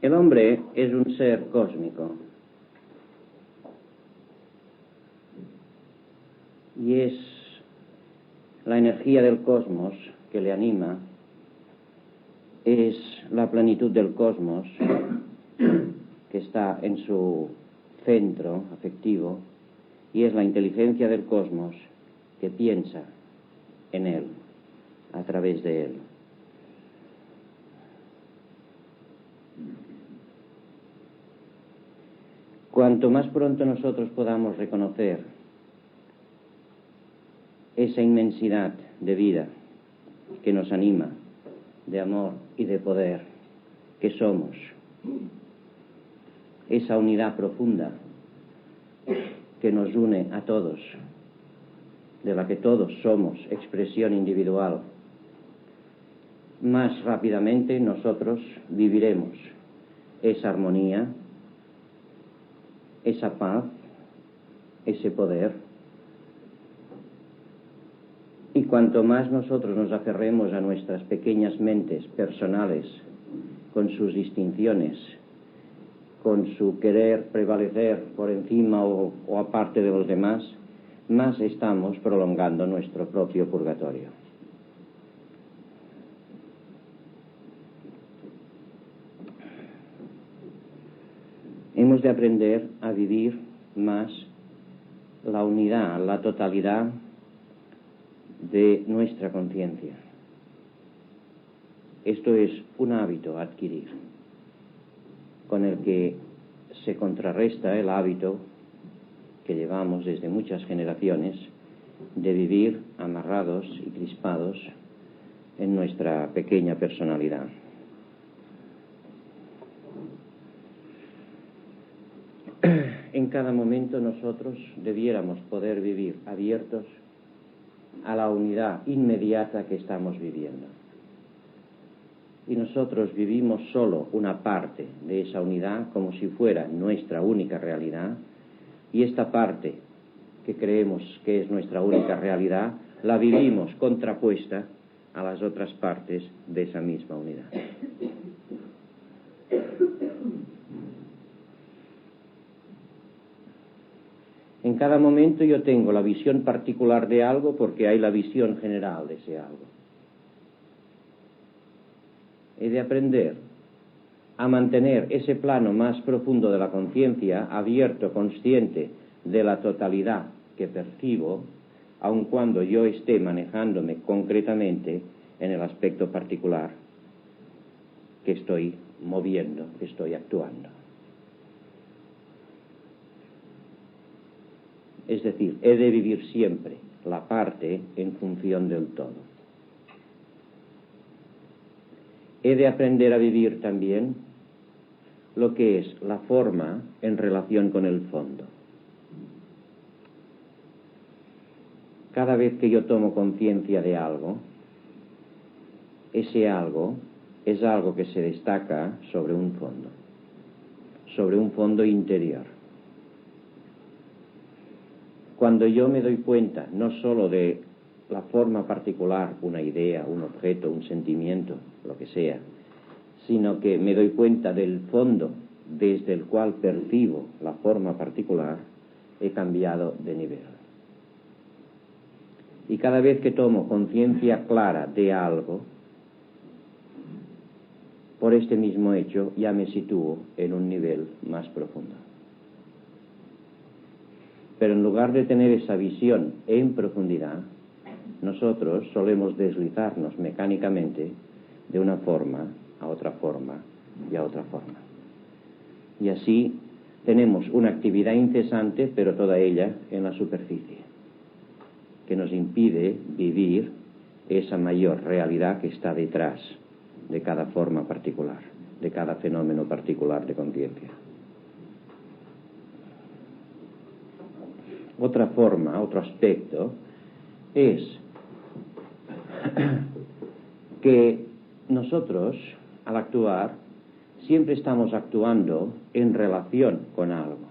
El hombre es un ser cósmico y es la energía del cosmos que le anima, es la plenitud del cosmos que está en su centro afectivo y es la inteligencia del cosmos que piensa en él, a través de él. Cuanto más pronto nosotros podamos reconocer esa inmensidad de vida que nos anima, de amor y de poder que somos, esa unidad profunda que nos une a todos, de la que todos somos expresión individual, más rápidamente nosotros viviremos esa armonía, esa paz, ese poder. Y cuanto más nosotros nos aferremos a nuestras pequeñas mentes personales, con sus distinciones, con su querer prevalecer por encima o aparte de los demás, más estamos prolongando nuestro propio purgatorio. Hemos de aprender a vivir más la unidad, la totalidad de nuestra conciencia. Esto es un hábito a adquirir, con el que se contrarresta el hábito que llevamos desde muchas generaciones de vivir amarrados y crispados en nuestra pequeña personalidad. En cada momento nosotros debiéramos poder vivir abiertos a la unidad inmediata que estamos viviendo. Y nosotros vivimos solo una parte de esa unidad como si fuera nuestra única realidad, y esta parte que creemos que es nuestra única realidad la vivimos contrapuesta a las otras partes de esa misma unidad. En cada momento yo tengo la visión particular de algo porque hay la visión general de ese algo. He de aprender a mantener ese plano más profundo de la conciencia abierto, consciente de la totalidad que percibo, aun cuando yo esté manejándome concretamente en el aspecto particular que estoy moviendo, que estoy actuando. Es decir, he de vivir siempre la parte en función del todo. He de aprender a vivir también lo que es la forma en relación con el fondo. Cada vez que yo tomo conciencia de algo, ese algo es algo que se destaca sobre un fondo interior. Cuando yo me doy cuenta no solo de la forma particular, una idea, un objeto, un sentimiento, lo que sea, sino que me doy cuenta del fondo desde el cual percibo la forma particular, he cambiado de nivel. Y cada vez que tomo conciencia clara de algo, por este mismo hecho ya me sitúo en un nivel más profundo. Pero en lugar de tener esa visión en profundidad, nosotros solemos deslizarnos mecánicamente de una forma a otra forma y a otra forma. Y así tenemos una actividad incesante, pero toda ella en la superficie, que nos impide vivir esa mayor realidad que está detrás de cada forma particular, de cada fenómeno particular de conciencia. Otra forma, otro aspecto, es que nosotros, al actuar, siempre estamos actuando en relación con algo.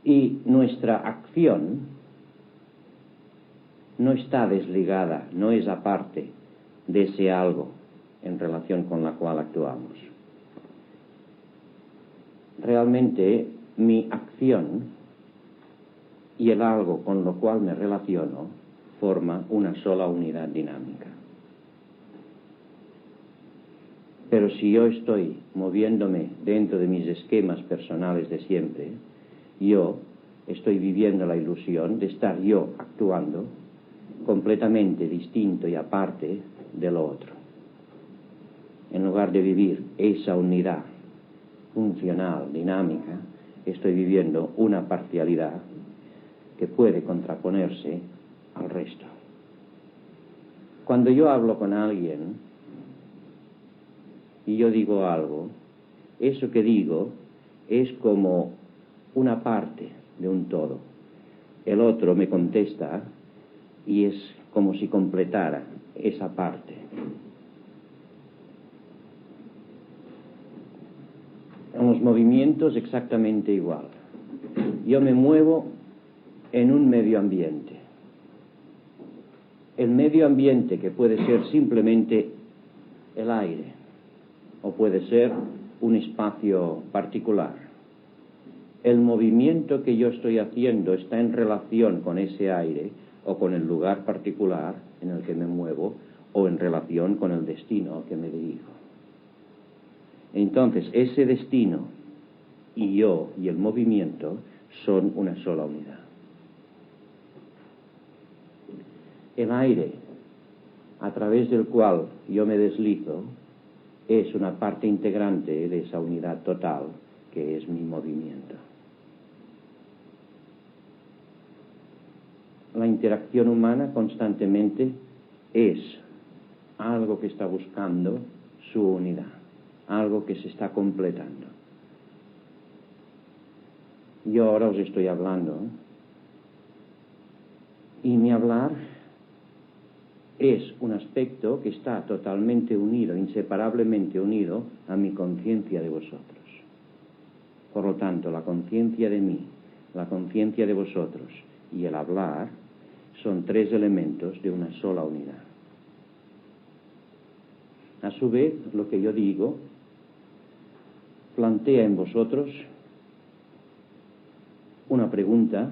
Y nuestra acción no está desligada, no es aparte de ese algo en relación con la cual actuamos. Realmente mi acción y el algo con lo cual me relaciono forma una sola unidad dinámica. Pero si yo estoy moviéndome dentro de mis esquemas personales de siempre, yo estoy viviendo la ilusión de estar yo actuando completamente distinto y aparte de lo otro. En lugar de vivir esa unidad funcional, dinámica, estoy viviendo una parcialidad que puede contraponerse al resto. Cuando yo hablo con alguien y yo digo algo, eso que digo es como una parte de un todo. El otro me contesta y es como si completara esa parte. En los movimientos exactamente igual. Yo me muevo en un medio ambiente. El medio ambiente, que puede ser simplemente el aire o puede ser un espacio particular. El movimiento que yo estoy haciendo está en relación con ese aire o con el lugar particular en el que me muevo o en relación con el destino al que me dirijo. Entonces, ese destino y yo y el movimiento son una sola unidad. El aire a través del cual yo me deslizo es una parte integrante de esa unidad total que es mi movimiento. La interacción humana constantemente es algo que está buscando su unidad, algo que se está completando. Yo ahora os estoy hablando y mi hablar es un aspecto que está totalmente unido, inseparablemente unido a mi conciencia de vosotros. Por lo tanto, la conciencia de mí, la conciencia de vosotros y el hablar son tres elementos de una sola unidad. A su vez, lo que yo digo plantea en vosotros una pregunta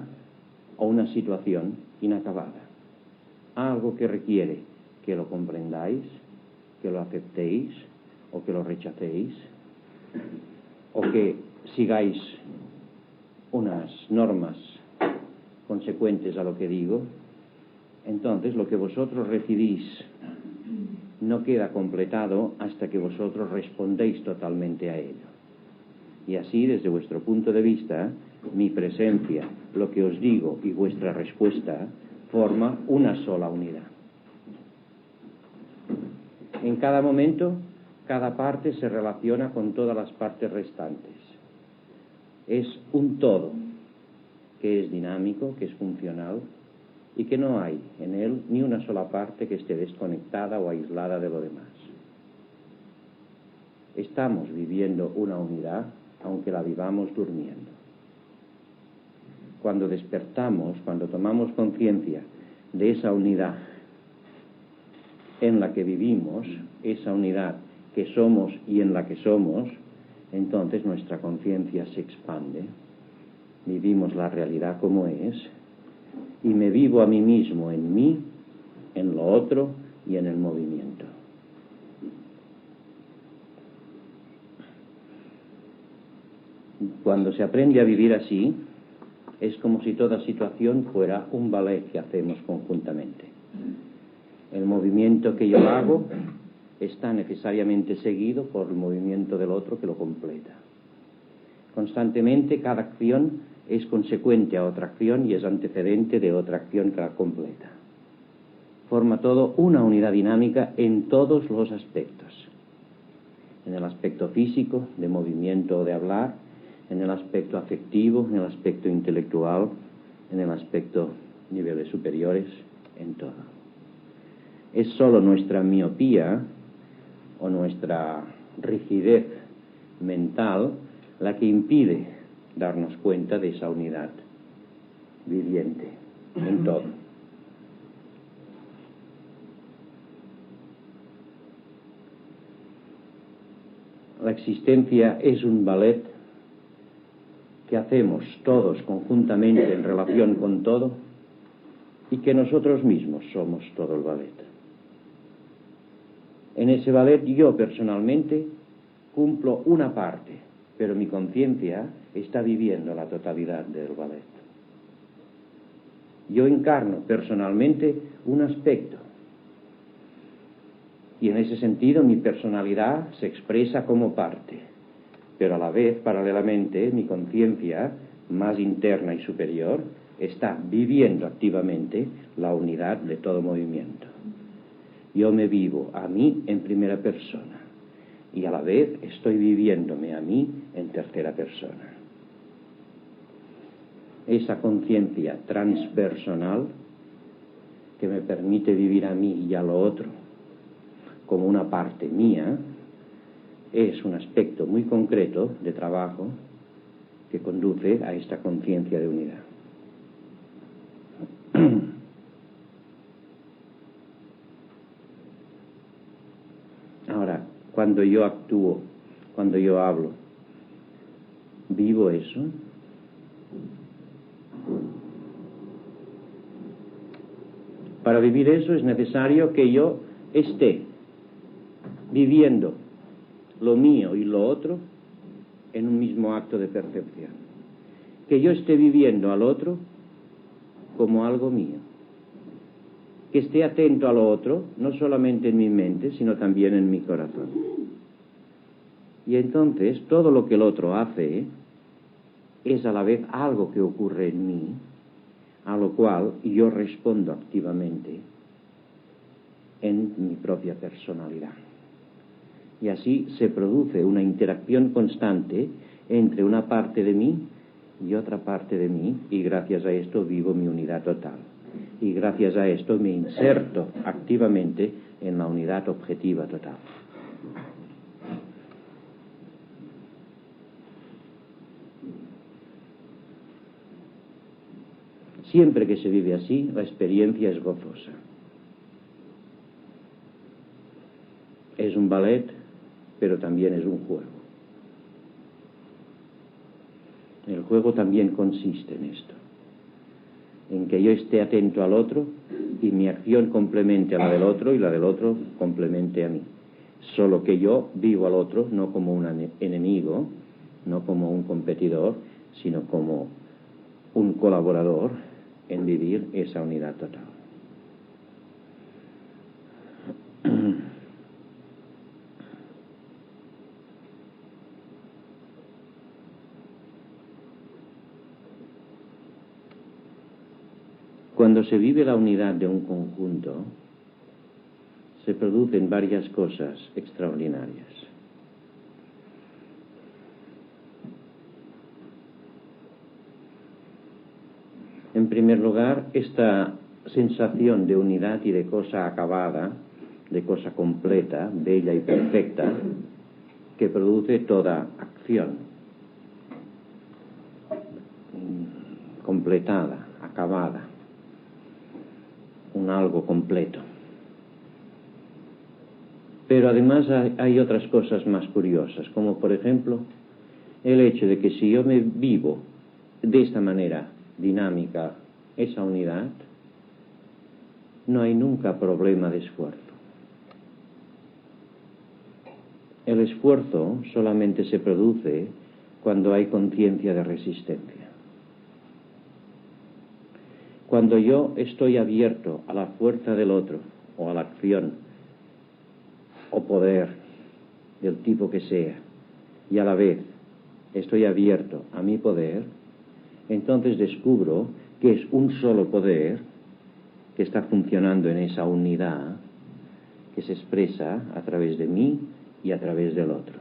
o una situación inacabada. Algo que requiere que lo comprendáis, que lo aceptéis o que lo rechacéis, o que sigáis unas normas consecuentes a lo que digo. Entonces lo que vosotros recibís no queda completado hasta que vosotros respondéis totalmente a ello. Y así, desde vuestro punto de vista, mi presencia, lo que os digo y vuestra respuesta forma una sola unidad. En cada momento, cada parte se relaciona con todas las partes restantes. Es un todo que es dinámico, que es funcional y que no hay en él ni una sola parte que esté desconectada o aislada de lo demás. Estamos viviendo una unidad, aunque la vivamos durmiendo. Cuando despertamos, cuando tomamos conciencia de esa unidad en la que vivimos, esa unidad que somos y en la que somos, entonces nuestra conciencia se expande, vivimos la realidad como es, y me vivo a mí mismo en mí, en lo otro y en el movimiento. Cuando se aprende a vivir así, es como si toda situación fuera un ballet que hacemos conjuntamente. El movimiento que yo hago está necesariamente seguido por el movimiento del otro que lo completa. Constantemente cada acción es consecuente a otra acción y es antecedente de otra acción que la completa. Forma todo una unidad dinámica en todos los aspectos. En el aspecto físico, de movimiento o de hablar, en el aspecto afectivo, en el aspecto intelectual, en el aspecto niveles superiores, en todo. Es solo nuestra miopía o nuestra rigidez mental la que impide darnos cuenta de esa unidad viviente en todo. la existencia es un ballet que hacemos todos conjuntamente en relación con todo y que nosotros mismos somos todo el ballet. En ese ballet yo personalmente cumplo una parte, pero mi conciencia está viviendo la totalidad del ballet. Yo encarno personalmente un aspecto y en ese sentido mi personalidad se expresa como parte, pero a la vez, paralelamente, mi conciencia más interna y superior está viviendo activamente la unidad de todo movimiento. Yo me vivo a mí en primera persona y a la vez estoy viviéndome a mí en tercera persona. Esa conciencia transpersonal que me permite vivir a mí y a lo otro como una parte mía es un aspecto muy concreto de trabajo que conduce a esta conciencia de unidad. Ahora, cuando yo actúo, cuando yo hablo, ¿vivo eso? Para vivir eso es necesario que yo esté viviendo lo mío y lo otro en un mismo acto de percepción. Que yo esté viviendo al otro como algo mío. Que esté atento a lo otro, no solamente en mi mente, sino también en mi corazón. Y entonces todo lo que el otro hace es a la vez algo que ocurre en mí, a lo cual yo respondo activamente en mi propia personalidad. Y así se produce una interacción constante entre una parte de mí y otra parte de mí, y gracias a esto vivo mi unidad total. Y gracias a esto me inserto activamente en la unidad objetiva total. Siempre que se vive así, la experiencia es gozosa. Es un ballet, pero también es un juego. El juego también consiste en esto, en que yo esté atento al otro y mi acción complemente a la del otro y la del otro complemente a mí. Solo que yo vivo al otro no como un enemigo, no como un competidor, sino como un colaborador en vivir esa unidad total. Cuando se vive la unidad de un conjunto, se producen varias cosas extraordinarias. En primer lugar, esta sensación de unidad y de cosa acabada, de cosa completa, bella y perfecta, que produce toda acción, completada, acabada, un algo completo. Pero además hay otras cosas más curiosas, como por ejemplo el hecho de que si yo me vivo de esta manera dinámica esa unidad, no hay nunca problema de esfuerzo. El esfuerzo solamente se produce cuando hay conciencia de resistencia. Cuando yo estoy abierto a la fuerza del otro o a la acción o poder del tipo que sea y a la vez estoy abierto a mi poder, entonces descubro que es un solo poder que está funcionando en esa unidad que se expresa a través de mí y a través del otro.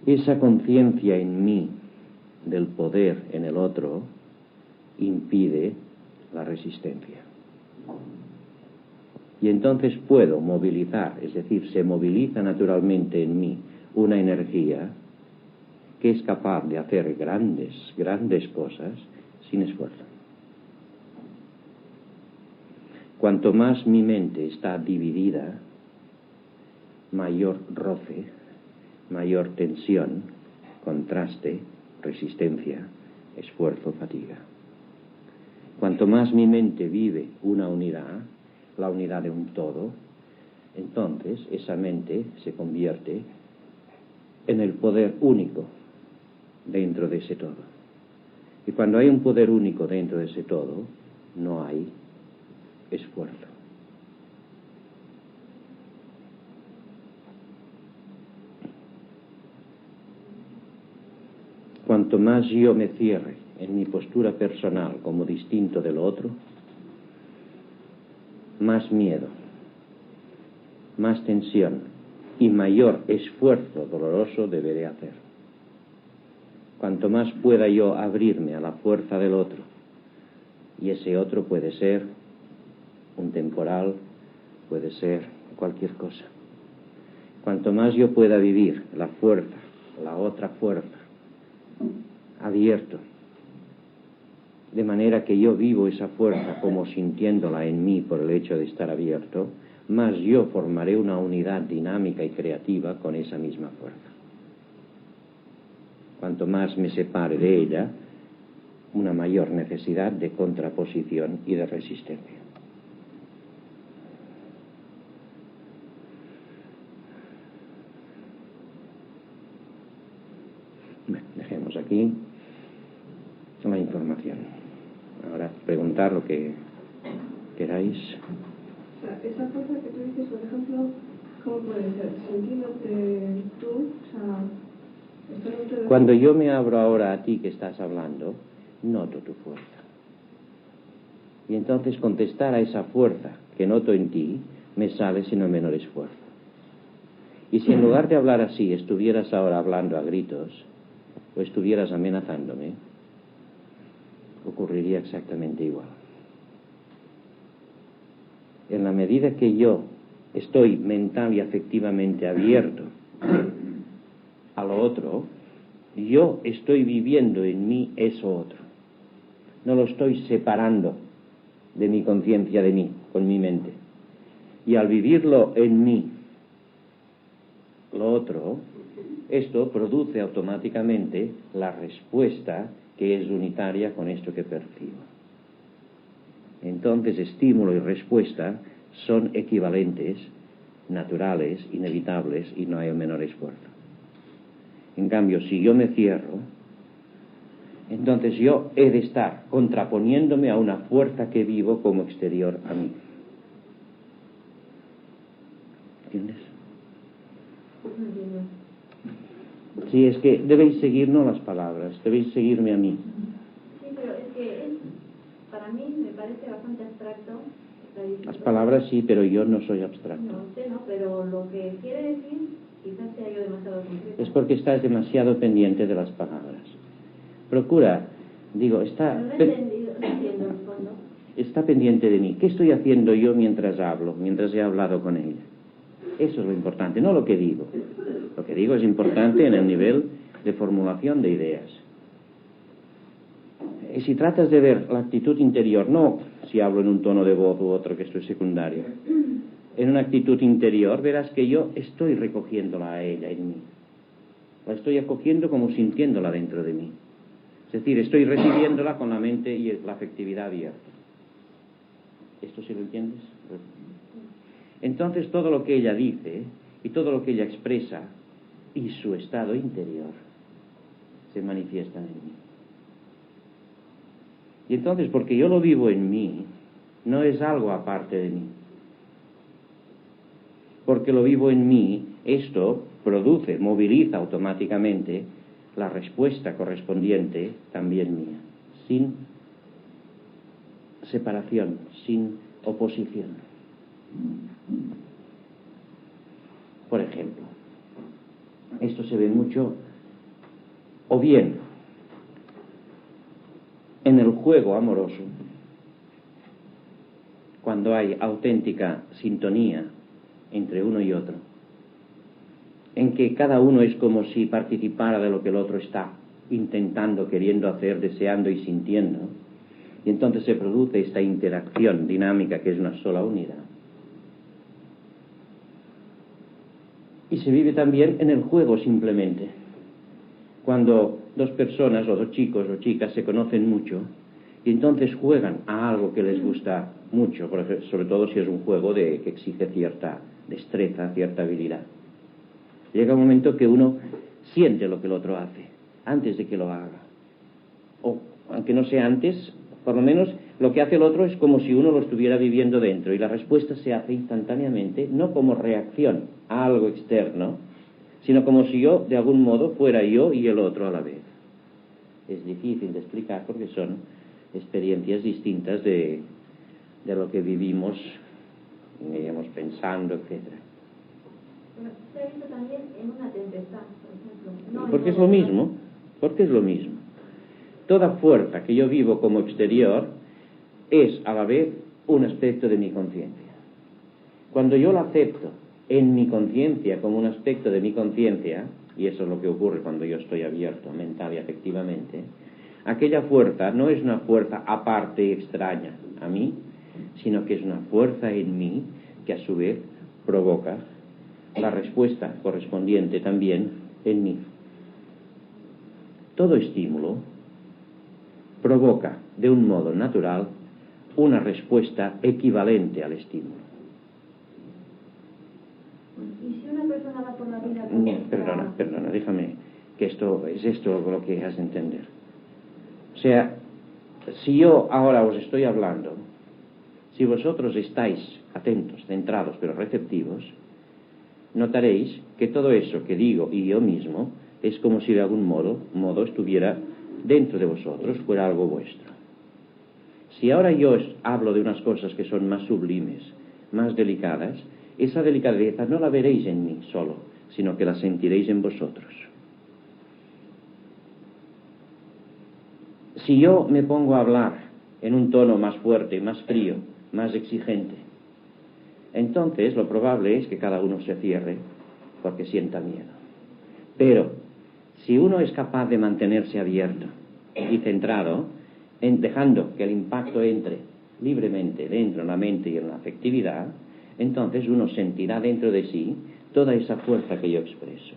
Esa conciencia en mí del poder en el otro impide la resistencia. Y entonces puedo movilizar, es decir, se moviliza naturalmente en mí una energía que es capaz de hacer grandes cosas sin esfuerzo. Cuanto más mi mente está dividida, mayor roce, mayor tensión, contraste, resistencia, esfuerzo, fatiga. Cuanto más mi mente vive una unidad, la unidad de un todo, entonces esa mente se convierte en el poder único dentro de ese todo. Y cuando hay un poder único dentro de ese todo, no hay esfuerzo. Cuanto más yo me cierre en mi postura personal como distinto del otro, más miedo, más tensión y mayor esfuerzo doloroso deberé hacer. Cuanto más pueda yo abrirme a la fuerza del otro, y ese otro puede ser un temporal, puede ser cualquier cosa. Cuanto más yo pueda vivir la fuerza, la otra fuerza, abierto, de manera que yo vivo esa fuerza como sintiéndola en mí por el hecho de estar abierto, más yo formaré una unidad dinámica y creativa con esa misma fuerza. Cuanto más me separe de ella, una mayor necesidad de contraposición y de resistencia. Bueno, dejemos aquí la información. Ahora preguntar lo que queráis. O sea, esa fuerza que tú dices, por ejemplo, ¿cómo puede ser? Sintiéndote tú, o sea... Cuando yo me abro ahora a ti que estás hablando, noto tu fuerza. Y entonces contestar a esa fuerza que noto en ti, me sale sin el menor esfuerzo. Y si en lugar de hablar así, estuvieras ahora hablando a gritos, o estuvieras amenazándome, ocurriría exactamente igual. En la medida que yo estoy mental y afectivamente abierto a lo otro, yo estoy viviendo en mí eso otro. No lo estoy separando de mi conciencia de mí, con mi mente. Y al vivirlo en mí, lo otro, esto produce automáticamente la respuesta que es unitaria con esto que percibo. Entonces, estímulo y respuesta son equivalentes, naturales, inevitables, y no hay el menor esfuerzo. En cambio, si yo me cierro, entonces yo he de estar contraponiéndome a una fuerza que vivo como exterior a mí. ¿Entiendes? Sí, es que debéis seguir no las palabras, debéis seguirme a mí. Sí, pero es que para mí me parece bastante abstracto. Las palabras sí, pero yo no soy abstracto. No, usted no, pero lo que quiere decir quizás sea yo demasiado concreto. Es porque estás demasiado pendiente de las palabras. Procura, digo, No entiendo el fondo. Está pendiente de mí. ¿Qué estoy haciendo yo mientras hablo, mientras he hablado con ella? Eso es lo importante, no lo que digo. Lo que digo es importante en el nivel de formulación de ideas. Y si tratas de ver la actitud interior, no si hablo en un tono de voz u otro, que esto es secundario, en una actitud interior verás que yo estoy recogiéndola a ella en mí. La estoy acogiendo como sintiéndola dentro de mí. Es decir, estoy recibiéndola con la mente y la afectividad abierta. ¿Esto sí lo entiendes? Entonces todo lo que ella dice y todo lo que ella expresa y su estado interior se manifiestan en mí. Y entonces, porque yo lo vivo en mí, no es algo aparte de mí. Porque lo vivo en mí, esto produce, moviliza automáticamente la respuesta correspondiente también mía, sin separación, sin oposición. Por ejemplo, esto se ve mucho, o bien en el juego amoroso, cuando hay auténtica sintonía entre uno y otro, en que cada uno es como si participara de lo que el otro está intentando, queriendo hacer, deseando y sintiendo, y entonces se produce esta interacción dinámica que es una sola unidad. Y se vive también en el juego simplemente. Cuando dos personas, o dos chicos o chicas, se conocen mucho y entonces juegan a algo que les gusta mucho, por ejemplo, sobre todo si es un juego que exige cierta destreza, cierta habilidad. Llega un momento que uno siente lo que el otro hace antes de que lo haga, o aunque no sea antes, por lo menos lo que hace el otro es como si uno lo estuviera viviendo dentro, y la respuesta se hace instantáneamente, no como reacción a algo externo, sino como si yo de algún modo fuera yo y el otro a la vez. Es difícil de explicar porque son experiencias distintas de lo que vivimos, digamos, pensando, etcétera. Se ha visto también en una tempestad, por ejemplo. No, porque es lo mismo, porque es lo mismo. Toda fuerza que yo vivo como exterior es a la vez un aspecto de mi conciencia. Cuando yo la acepto en mi conciencia como un aspecto de mi conciencia, y eso es lo que ocurre cuando yo estoy abierto mental y afectivamente, aquella fuerza no es una fuerza aparte y extraña a mí, sino que es una fuerza en mí que a su vez provoca la respuesta correspondiente también en mí. Todo estímulo provoca de un modo natural una respuesta equivalente al estímulo. Y si una persona va por la vida... Perdona, déjame, que esto lo que has de entender. O sea, si yo ahora os estoy hablando, si vosotros estáis atentos, centrados, pero receptivos, notaréis que todo eso que digo y yo mismo es como si de algún modo estuviera dentro de vosotros, fuera algo vuestro. Si ahora yo os hablo de unas cosas que son más sublimes, más delicadas, esa delicadeza no la veréis en mí solo, sino que la sentiréis en vosotros. Si yo me pongo a hablar en un tono más fuerte, más frío, más exigente, entonces lo probable es que cada uno se cierre porque sienta miedo. Pero si uno es capaz de mantenerse abierto y centrado, dejando que el impacto entre libremente dentro de la mente y en la afectividad, entonces uno sentirá dentro de sí toda esa fuerza que yo expreso.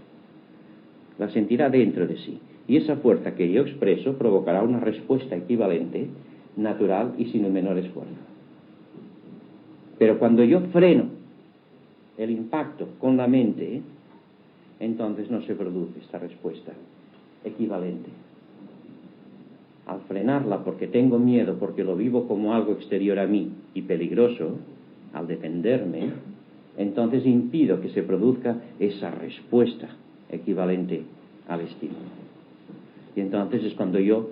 La sentirá dentro de sí. Y esa fuerza que yo expreso provocará una respuesta equivalente, natural y sin el menor esfuerzo. Pero cuando yo freno el impacto con la mente, entonces no se produce esta respuesta equivalente. Al frenarla porque tengo miedo, porque lo vivo como algo exterior a mí y peligroso, al defenderme, entonces impido que se produzca esa respuesta equivalente al estímulo. Y entonces es cuando yo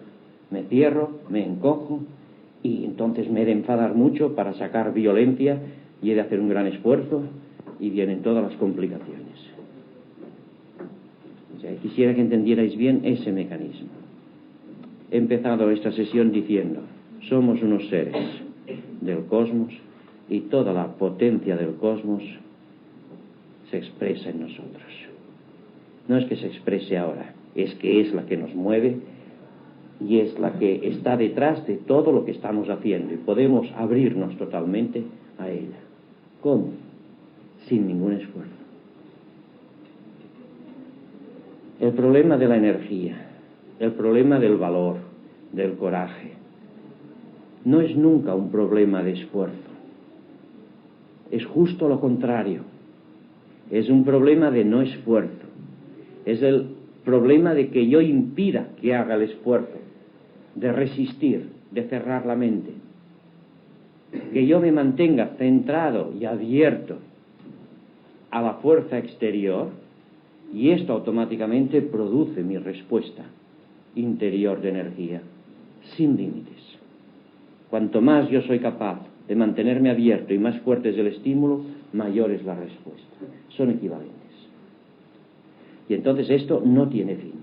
me cierro, me encojo, y entonces me he de enfadar mucho para sacar violencia y he de hacer un gran esfuerzo y vienen todas las complicaciones. O sea, quisiera que entendierais bien ese mecanismo. He empezado esta sesión diciendo, somos unos seres del cosmos y toda la potencia del cosmos se expresa en nosotros. No es que se exprese ahora, es que es la que nos mueve y es la que está detrás de todo lo que estamos haciendo y podemos abrirnos totalmente a ella. ¿Cómo? Sin ningún esfuerzo. El problema de la energía, el problema del valor, del coraje, no es nunca un problema de esfuerzo. Es justo lo contrario. Es un problema de no esfuerzo. Es el problema de que yo impida que haga el esfuerzo, de resistir, de cerrar la mente. Que yo me mantenga centrado y abierto a la fuerza exterior, y esto automáticamente produce mi respuesta interior de energía, sin límites. Cuanto más yo soy capaz de mantenerme abierto y más fuerte es el estímulo, mayor es la respuesta. Son equivalentes. Y entonces esto no tiene fin.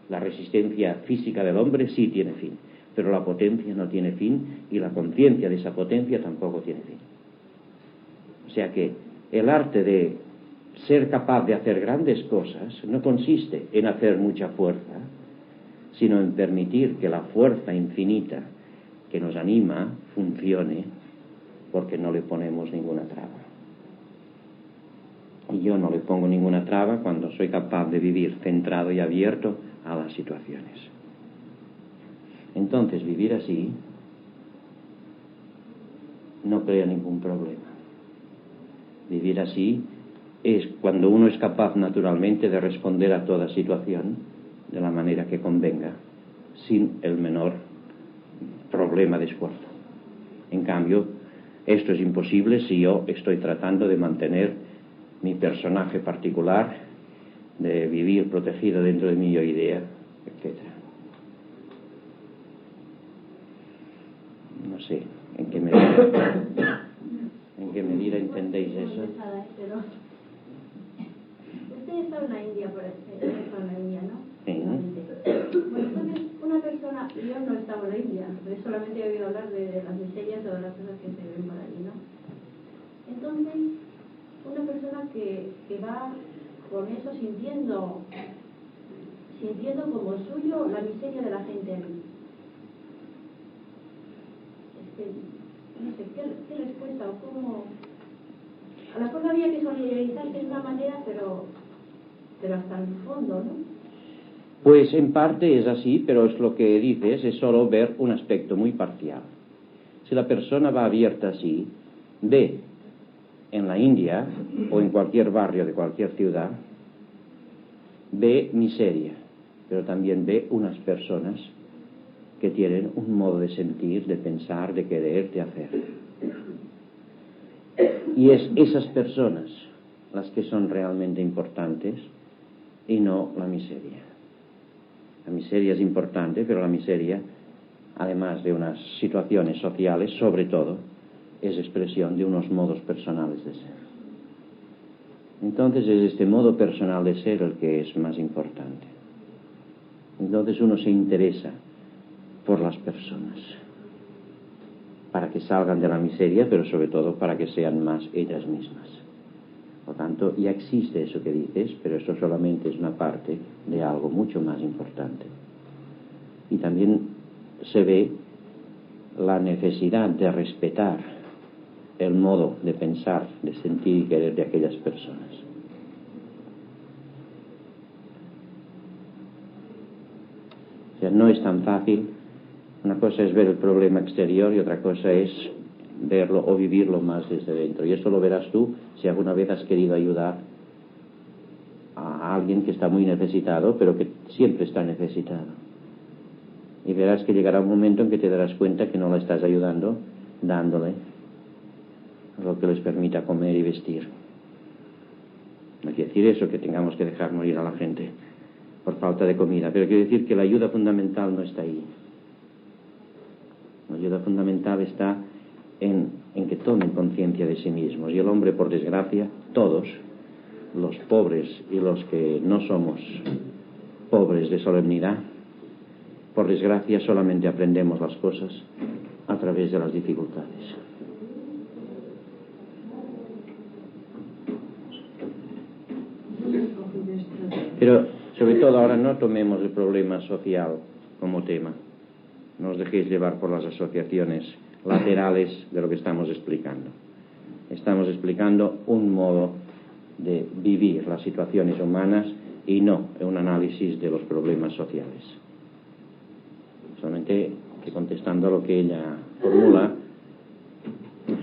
La resistencia física del hombre sí tiene fin, pero la potencia no tiene fin y la conciencia de esa potencia tampoco tiene fin. O sea que el arte de ser capaz de hacer grandes cosas no consiste en hacer mucha fuerza, sino en permitir que la fuerza infinita que nos anima funcione porque no le ponemos ninguna traba. Y yo no le pongo ninguna traba cuando soy capaz de vivir centrado y abierto a las situaciones. Entonces, vivir así no crea ningún problema. Vivir así es cuando uno es capaz naturalmente de responder a toda situación de la manera que convenga, sin el menor problema de esfuerzo. En cambio, esto es imposible si yo estoy tratando de mantener mi personaje particular, de vivir protegido dentro de mi yo idea, etc. No sé en qué medida entendéis eso. Usted está en la India, por ejemplo, está en la India, ¿no? Sí. Bueno, entonces una persona, yo no he estado en la India, solamente he oído hablar de las miserias o de las cosas que se ven por allí, ¿no? Entonces, una persona que va con eso sintiendo como suyo la miseria de la gente allí. No sé, ¿qué respuesta o cómo? A lo mejor no había que solidarizarse de una manera, pero hasta el fondo, ¿no? Pues en parte es así, pero es lo que dices, es solo ver un aspecto muy parcial. Si la persona va abierta así, ve en la India o en cualquier barrio de cualquier ciudad, ve miseria, pero también ve unas personas que tienen un modo de sentir, de pensar, de querer, de hacer. Y es esas personas las que son realmente importantes y no la miseria. La miseria es importante, pero la miseria, además de unas situaciones sociales, sobre todo, es expresión de unos modos personales de ser. Entonces es este modo personal de ser el que es más importante. Entonces uno se interesa por las personas, para que salgan de la miseria, pero sobre todo para que sean más ellas mismas. Por tanto, ya existe eso que dices, pero eso solamente es una parte de algo mucho más importante. Y también se ve la necesidad de respetar el modo de pensar, de sentir y querer de aquellas personas. O sea, no es tan fácil. Una cosa es ver el problema exterior y otra cosa es verlo o vivirlo más desde dentro. Y eso lo verás tú si alguna vez has querido ayudar a alguien que está muy necesitado, pero que siempre está necesitado. Y verás que llegará un momento en que te darás cuenta que no la estás ayudando dándole lo que les permita comer y vestir. No quiere decir eso que tengamos que dejar morir a la gente por falta de comida, pero quiere decir que la ayuda fundamental no está ahí. La ayuda fundamental está en que tomen conciencia de sí mismos. Y el hombre, por desgracia, todos, los pobres y los que no somos pobres de solemnidad, por desgracia solamente aprendemos las cosas a través de las dificultades. Pero sobre todo ahora no tomemos el problema social como tema. No os dejéis llevar por las asociaciones laterales de lo que estamos explicando. Estamos explicando un modo de vivir las situaciones humanas y no un análisis de los problemas sociales. Solamente que contestando a lo que ella formula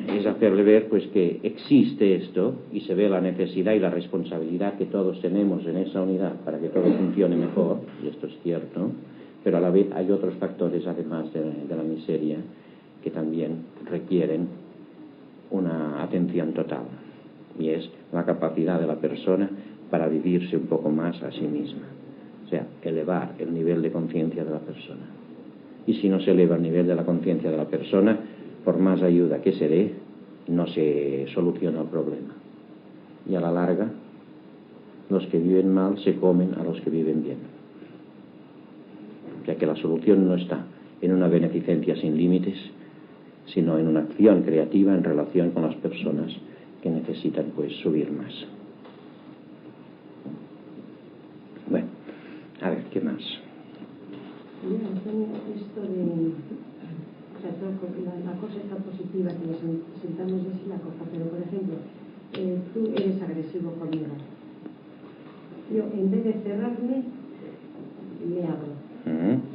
es hacerle ver pues que existe esto y se ve la necesidad y la responsabilidad que todos tenemos en esa unidad para que todo funcione mejor, y esto es cierto, pero a la vez hay otros factores además de la miseria que también requieren una atención total, y es la capacidad de la persona para vivirse un poco más a sí misma, o sea, elevar el nivel de conciencia de la persona. Y si no se eleva el nivel de la conciencia de la persona, por más ayuda que se dé, no se soluciona el problema. Y a la larga, los que viven mal se comen a los que viven bien. O sea que la solución no está en una beneficencia sin límites, sino en una acción creativa en relación con las personas que necesitan pues subir más. Bueno, a ver, ¿qué más? Esto de, o sea, la cosa está positiva que nos sentamos de sí la cosa, pero por ejemplo, tú eres agresivo conmigo yo en vez de cerrarme, me abro.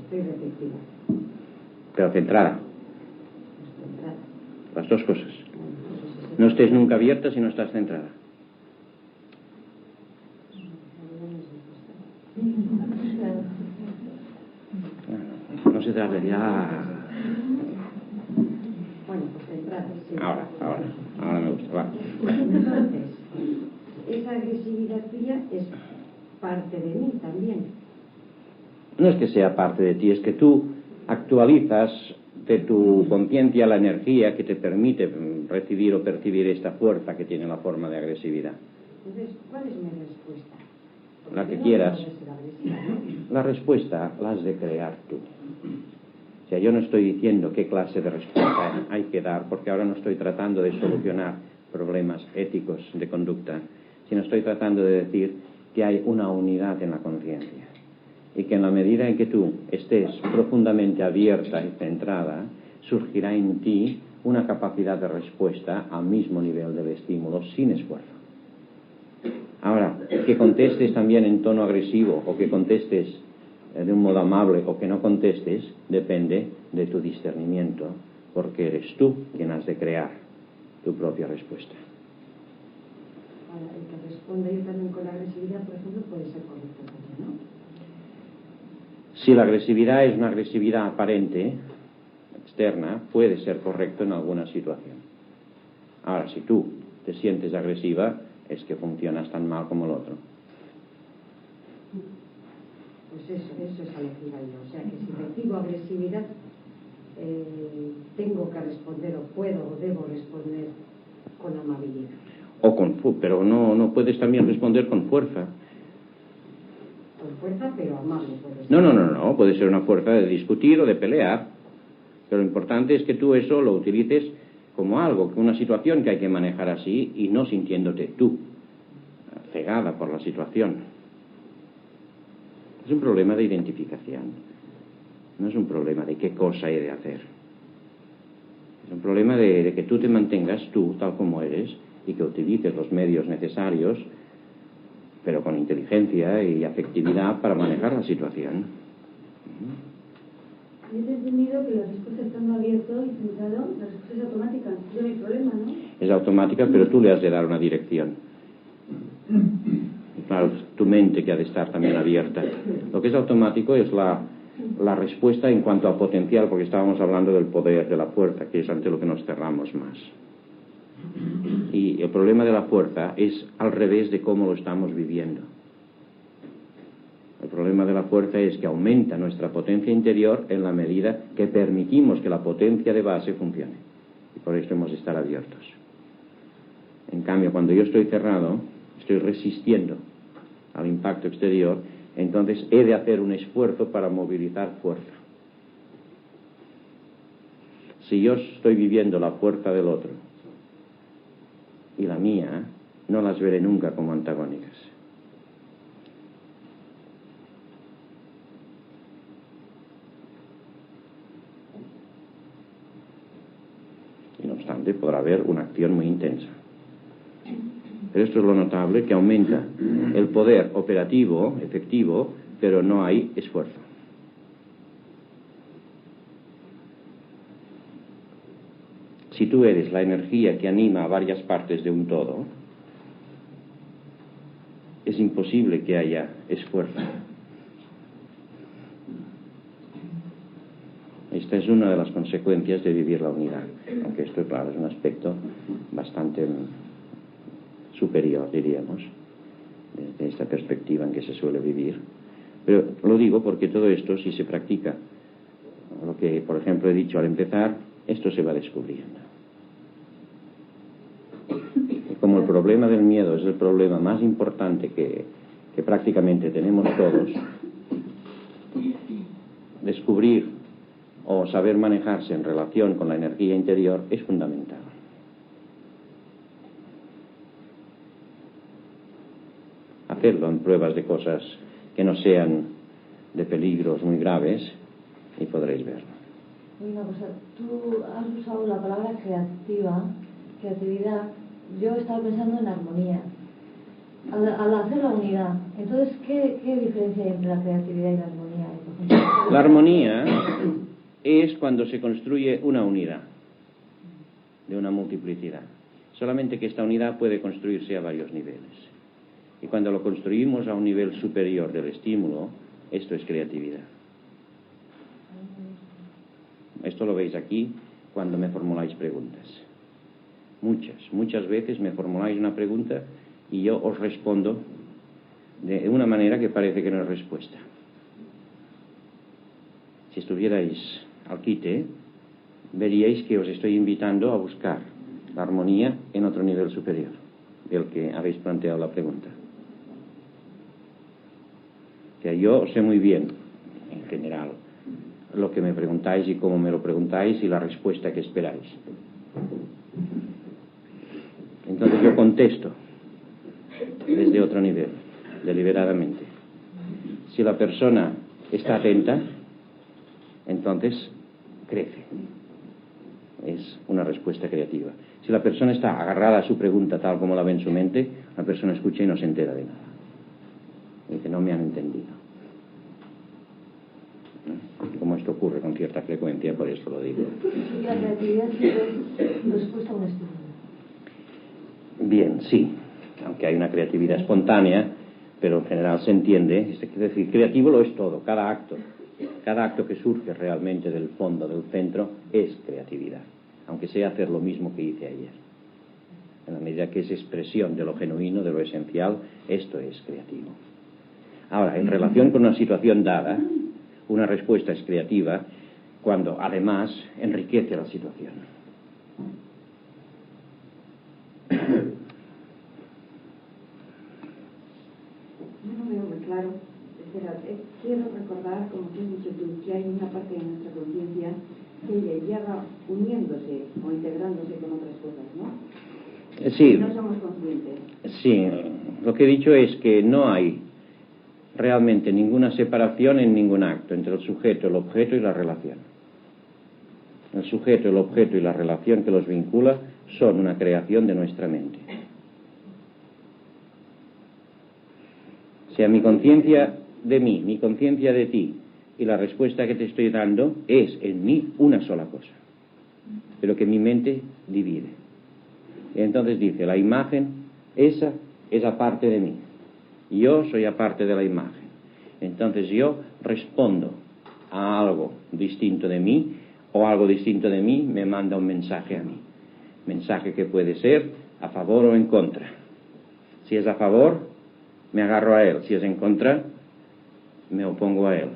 Estoy receptiva. Pero centrada. Centrada. Las dos cosas. No estés nunca abierta si no estás centrada. No se trata ya. Bueno, pues centrada. Sí. Ahora me gusta. Va. Entonces, esa agresividad tuya es parte de mí también. No es que sea parte de ti, es que tú actualizas de tu conciencia la energía que te permite recibir o percibir esta fuerza que tiene la forma de agresividad. Entonces, ¿cuál es mi respuesta? Porque La que no quieras. puedo ser agresiva, ¿no? La respuesta la has de crear tú. O sea, yo no estoy diciendo qué clase de respuesta hay que dar, porque ahora no estoy tratando de solucionar problemas éticos de conducta, sino estoy tratando de decir que hay una unidad en la conciencia. Y que en la medida en que tú estés profundamente abierta y centrada, surgirá en ti una capacidad de respuesta al mismo nivel del estímulo, sin esfuerzo. Ahora, que contestes también en tono agresivo, o que contestes de un modo amable, o que no contestes, depende de tu discernimiento, porque eres tú quien has de crear tu propia respuesta. Ahora, el que responde yo también con agresividad, por ejemplo, puede ser correcto también, ¿no? Si la agresividad es una agresividad aparente, externa, puede ser correcto en alguna situación. Ahora, si tú te sientes agresiva, es que funcionas tan mal como el otro. Pues eso es a lo que iba yo. O sea, que si recibo agresividad, tengo que responder, o puedo, o debo responder con amabilidad. Pero no puedes también responder con fuerza. Con fuerza, pero amable. No. Puede ser una fuerza de discutir o de pelear. Pero lo importante es que tú eso lo utilices como algo, una situación que hay que manejar así y no sintiéndote tú cegada por la situación. Es un problema de identificación. No es un problema de qué cosa he de hacer. Es un problema de que tú te mantengas tú tal como eres y que utilices los medios necesarios, pero con inteligencia y afectividad para manejar la situación. Yo he entendido que la respuesta estando abierto y centrado, la respuesta es automática. Yo no hay problema, ¿no? Es automática, pero tú le has de dar una dirección. Claro, es tu mente que ha de estar también abierta. Lo que es automático es la respuesta en cuanto a potencial, porque estábamos hablando del poder, de la fuerza, que es ante lo que nos cerramos más. Y el problema de la fuerza es al revés de cómo lo estamos viviendo. El problema de la fuerza es que aumenta nuestra potencia interior en la medida que permitimos que la potencia de base funcione. Y por eso hemos de estar abiertos. En cambio, cuando yo estoy cerrado, estoy resistiendo al impacto exterior, entonces he de hacer un esfuerzo para movilizar fuerza. Si yo estoy viviendo la fuerza del otro y la mía, no las veré nunca como antagónicas. Y no obstante, podrá haber una acción muy intensa. Pero esto es lo notable, que aumenta el poder operativo, efectivo, pero no hay esfuerzo. Si tú eres la energía que anima a varias partes de un todo, es imposible que haya esfuerzo. Esta es una de las consecuencias de vivir la unidad, aunque esto, claro, es un aspecto bastante superior, diríamos, desde esta perspectiva en que se suele vivir. Pero lo digo porque todo esto, si se practica, lo que, por ejemplo, he dicho al empezar, esto se va descubriendo. Y como el problema del miedo es el problema más importante que prácticamente tenemos todos, descubrir o saber manejarse en relación con la energía interior es fundamental. Hacerlo en pruebas de cosas que no sean de peligros muy graves y podréis verlo. Una cosa, tú has usado la palabra creatividad. Yo estaba pensando en armonía. al hacer la unidad, entonces, ¿qué diferencia hay entre la creatividad y la armonía? La armonía es cuando se construye una unidad de una multiplicidad. Solamente que esta unidad puede construirse a varios niveles. Y cuando lo construimos a un nivel superior del estímulo, esto es creatividad. Esto lo veis aquí cuando me formuláis preguntas. Muchas veces me formuláis una pregunta y yo os respondo de una manera que parece que no es respuesta. Si estuvierais al quite, veríais que os estoy invitando a buscar la armonía en otro nivel superior del que habéis planteado la pregunta. O sea, yo sé muy bien, en general, lo que me preguntáis y cómo me lo preguntáis y la respuesta que esperáis. Entonces yo contesto desde otro nivel, deliberadamente. Si la persona está atenta, entonces crece. Es una respuesta creativa. Si la persona está agarrada a su pregunta tal como la ve en su mente, la persona escucha y no se entera de nada. Dice, no me han entendido. Como esto ocurre con cierta frecuencia, por eso lo digo. La creatividad siempre es respuesta a un estímulo. Bien, sí, aunque hay una creatividad espontánea, pero en general se entiende. Es decir, creativo lo es todo, cada acto que surge realmente del fondo, del centro, es creatividad, aunque sea hacer lo mismo que hice ayer. En la medida que es expresión de lo genuino, de lo esencial, esto es creativo. Ahora, en relación con una situación dada, una respuesta es creativa cuando además enriquece la situación. Yo no veo muy claro. Espera, quiero recordar, como tú has dicho tú, que hay una parte de nuestra conciencia que ella va uniéndose o integrándose con otras cosas, ¿no? Sí. No somos conscientes. Sí, lo que he dicho es que no hay realmente ninguna separación en ningún acto entre el sujeto, el objeto y la relación. El sujeto, el objeto y la relación que los vincula son una creación de nuestra mente. O sea, mi conciencia de mí, mi conciencia de ti y la respuesta que te estoy dando es en mí una sola cosa, pero que mi mente divide. Y entonces dice, la imagen, esa es aparte de mí. Yo soy aparte de la imagen. Entonces yo respondo a algo distinto de mí, o algo distinto de mí me manda un mensaje a mí. Mensaje que puede ser a favor o en contra. Si es a favor, me agarro a él. Si es en contra, me opongo a él.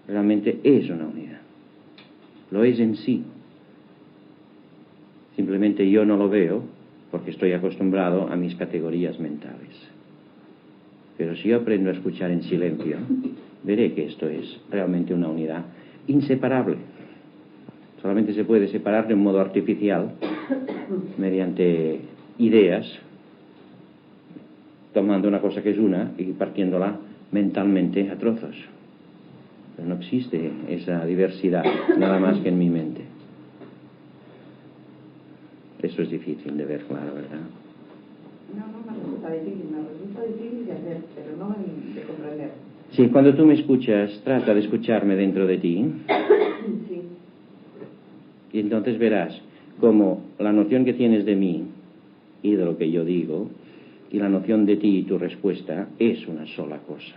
Realmente es una unidad. Lo es en sí. Simplemente yo no lo veo porque estoy acostumbrado a mis categorías mentales. Pero si yo aprendo a escuchar en silencio, veré que esto es realmente una unidad inseparable. Solamente se puede separar de un modo artificial, mediante ideas, tomando una cosa que es una y partiéndola mentalmente a trozos. Pero no existe esa diversidad, nada más que en mi mente. Eso es difícil de ver claro, ¿verdad? No me resulta difícil de hacer, pero no de comprender. Sí, cuando tú me escuchas, trata de escucharme dentro de ti. Sí. Y entonces verás cómo la noción que tienes de mí y de lo que yo digo, y la noción de ti y tu respuesta, es una sola cosa.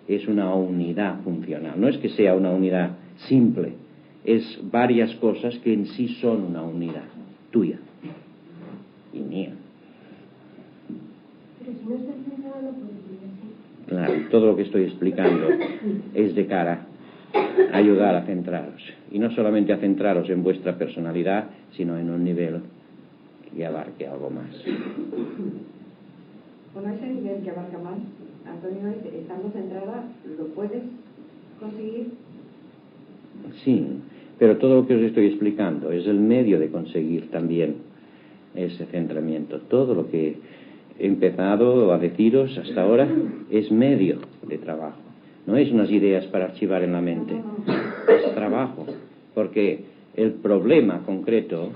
Es una unidad funcional. No es que sea una unidad simple, es varias cosas que en sí son una unidad tuya y mía. Pero si no estás centrado, no puedes vivir así. Claro, todo lo que estoy explicando es de cara a ayudar a centraros. Y no solamente a centraros en vuestra personalidad, sino en un nivel que abarque algo más. Bueno, ese nivel que abarca más, Antonio, estando centrada, ¿lo puedes conseguir? Sí, pero todo lo que os estoy explicando es el medio de conseguir también ese centramiento. Todo lo que he empezado a deciros hasta ahora es medio de trabajo. No es unas ideas para archivar en la mente, es trabajo, porque el problema concreto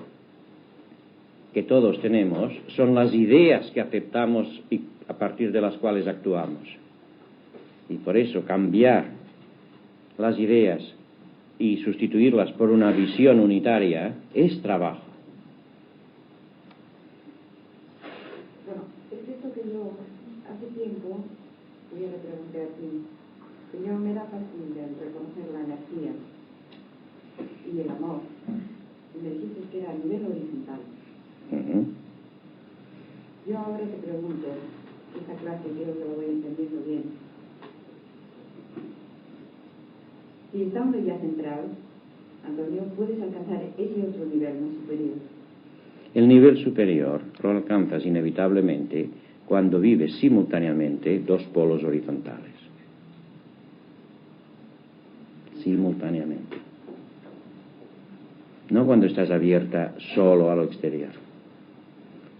que todos tenemos son las ideas que aceptamos y a partir de las cuales actuamos. Y por eso cambiar las ideas y sustituirlas por una visión unitaria es trabajo. Bueno, es cierto que yo hace tiempo, yo le pregunté a ti, que yo me era fácil el reconocer la energía y el amor, y me dijiste que era a nivel horizontal. Yo ahora te pregunto, esta clase quiero que lo voy entendiendo bien. Si estando ya centrado, Antonio, puedes alcanzar ese otro nivel más superior. El nivel superior lo alcanzas inevitablemente cuando vives simultáneamente dos polos horizontales. Simultáneamente. No cuando estás abierta solo a lo exterior.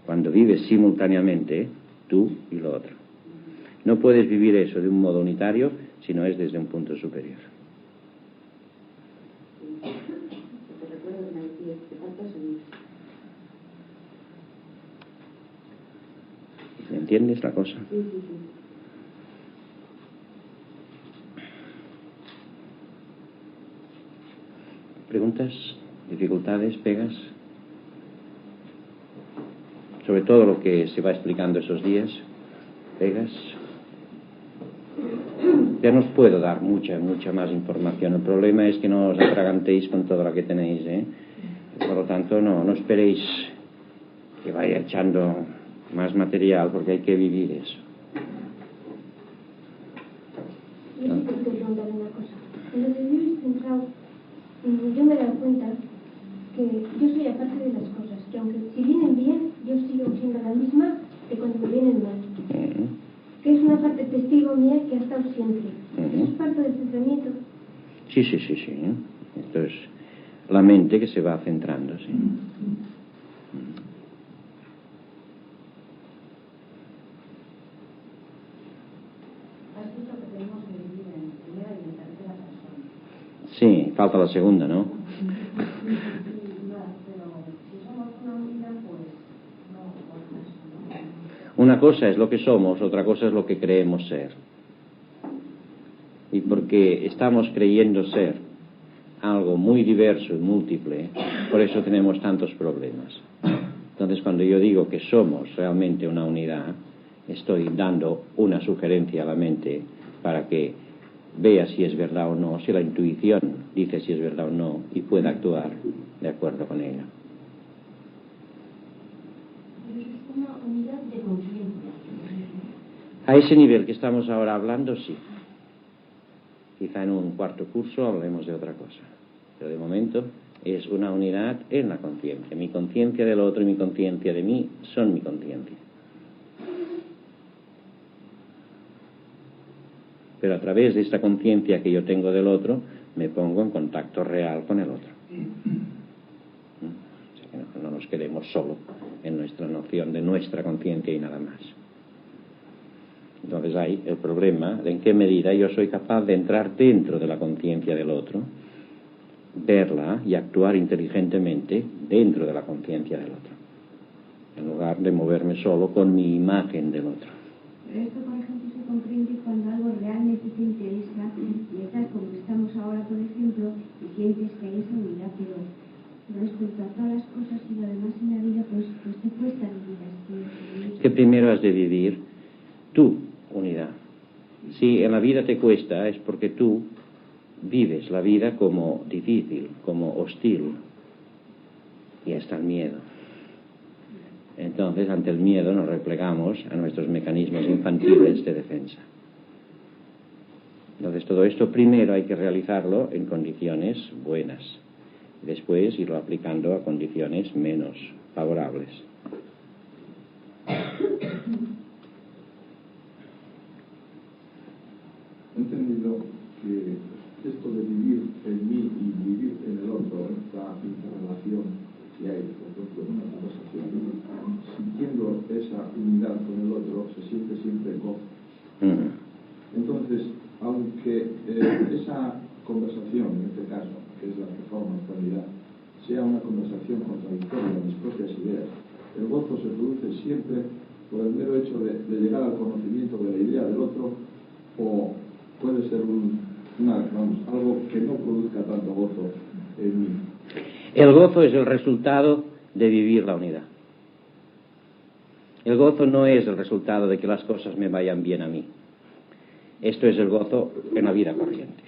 Cuando vives simultáneamente tú y lo otro. No puedes vivir eso de un modo unitario si no es desde un punto superior. Te recuerdo que me decías que falta subir. ¿Me entiendes la cosa? Sí, sí, sí. ¿Preguntas? ¿Dificultades? ¿Pegas? Sobre todo lo que se va explicando esos días. ¿Pegas? Ya no os puedo dar mucha más información. El problema es que no os atragantéis con todo lo que tenéis, ¿eh? Por lo tanto, no esperéis que vaya echando más material, porque hay que vivir eso. Yo sí te quiero preguntar una cosa. En lo de vivir centrado, yo me he dado cuenta que yo soy aparte de las cosas, que aunque si vienen bien, yo sigo siendo la misma que cuando me vienen mal. Que es una parte testigo mía que ha estado siempre. Eso es parte del centramiento. Sí. Esto es la mente que se va centrando, sí. Has dicho que tenemos que vivir en primera y en tercera persona. Sí, falta la segunda, ¿no? Pero si somos una unidad, pues no por eso, ¿no? Una cosa es lo que somos, otra cosa es lo que creemos ser. Y porque estamos creyendo ser algo muy diverso y múltiple, por eso tenemos tantos problemas. Entonces, cuando yo digo que somos realmente una unidad, estoy dando una sugerencia a la mente para que vea si es verdad o no, si la intuición dice si es verdad o no, y pueda actuar de acuerdo con ella. Es una unidad de conciencia. A ese nivel que estamos ahora hablando, sí. Quizá en un cuarto curso hablemos de otra cosa. Pero de momento es una unidad en la conciencia. Mi conciencia del otro y mi conciencia de mí son mi conciencia. Pero a través de esta conciencia que yo tengo del otro, me pongo en contacto real con el otro. O sea que no nos quedemos solo en nuestra noción de nuestra conciencia y nada más. Entonces hay el problema de en qué medida yo soy capaz de entrar dentro de la conciencia del otro, verla y actuar inteligentemente dentro de la conciencia del otro, en lugar de moverme solo con mi imagen del otro. Esto, por ejemplo, se comprende cuando algo realmente te interesa y estás como estamos ahora, por ejemplo, y sientes que hay esa unidad, pero respecto a todas las cosas y lo demás en la vida, pues te cuesta vivir así. Que primero has de vivir tu unidad. Si en la vida te cuesta, es porque tú vives la vida como difícil, como hostil, y está el miedo. Entonces, ante el miedo nos replegamos a nuestros mecanismos infantiles de defensa. Entonces, todo esto primero hay que realizarlo en condiciones buenas, después irlo aplicando a condiciones menos favorables. He entendido que esto de vivir en mí y vivir en el otro, esta interrelación que hay, por ejemplo, en una conversación, sintiendo esa unidad con el otro, se siente siempre gozo. Entonces, aunque esa conversación, en este caso, que es la que forma esta unidad, sea una conversación contradictoria a mis propias ideas, el gozo se produce siempre por el mero hecho de llegar al conocimiento de la idea del otro, o puede ser algo que no produzca tanto gozo en mí? El gozo es el resultado de vivir la unidad. El gozo no es el resultado de que las cosas me vayan bien a mí. Esto es el gozo en la vida corriente.